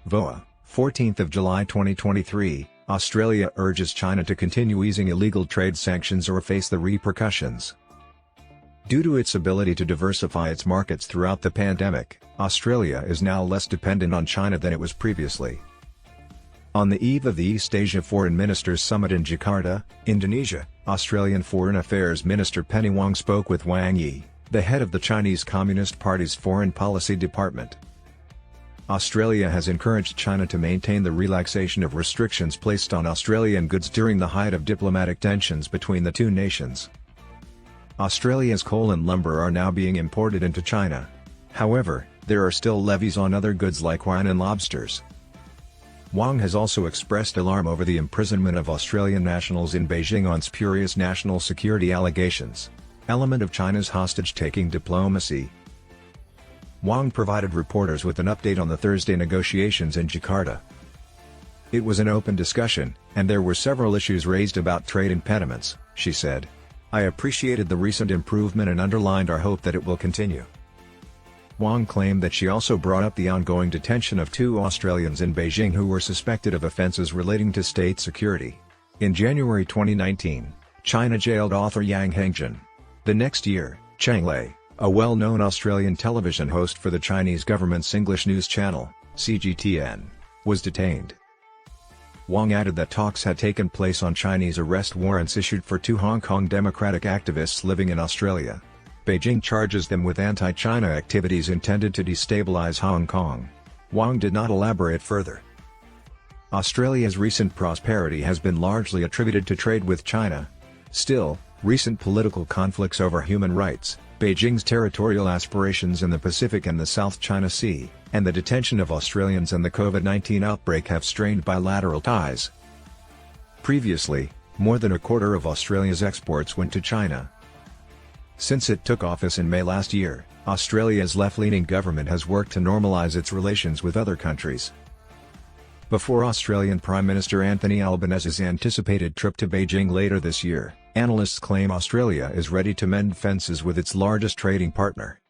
VOA, 14th of July 2023, Australia urges China to continue easing illegal trade sanctions or face the repercussions. Due to its ability to diversify its markets throughout the pandemic, Australia is now less dependent on China than it was previously. On the eve of the East Asia Foreign Ministers Summit in Jakarta, Indonesia, Australian Foreign Affairs Minister Penny Wong spoke with Wang Yi, the head of the Chinese Communist Party's Foreign Policy Department. Australia has encouraged China to maintain the relaxation of restrictions placed on Australian goods during the height of diplomatic tensions between the two nations. Australia's coal and lumber are now being imported into China. However, there are still levies on other goods like wine and lobsters. Wong has also expressed alarm over the imprisonment of Australian nationals in Beijing on spurious national security allegations, element of China's hostage-taking diplomacy. Wong provided reporters with an update on the Thursday negotiations in Jakarta. It was an open discussion, and there were several issues raised about trade impediments, she said. I appreciated the recent improvement and underlined our hope that it will continue. Wong claimed that she also brought up the ongoing detention of 2 Australians in Beijing who were suspected of offences relating to state security. In January 2019, China jailed author Yang Hengjun. The next year, Chang Lei, a well-known Australian television host for the Chinese government's English news channel, CGTN, was detained. Wong added that talks had taken place on Chinese arrest warrants issued for 2 Hong Kong democratic activists living in Australia. Beijing charges them with anti-China activities intended to destabilize Hong Kong. Wong did not elaborate further. Australia's recent prosperity has been largely attributed to trade with China. Still, recent political conflicts over human rights, Beijing's territorial aspirations in the Pacific and the South China Sea, and the detention of Australians and the COVID-19 outbreak have strained bilateral ties. Previously, more than a quarter of Australia's exports went to China. Since it took office in May last year, Australia's left-leaning government has worked to normalise its relations with other countries. Before Australian Prime Minister Anthony Albanese's anticipated trip to Beijing later this year, analysts claim Australia is ready to mend fences with its largest trading partner.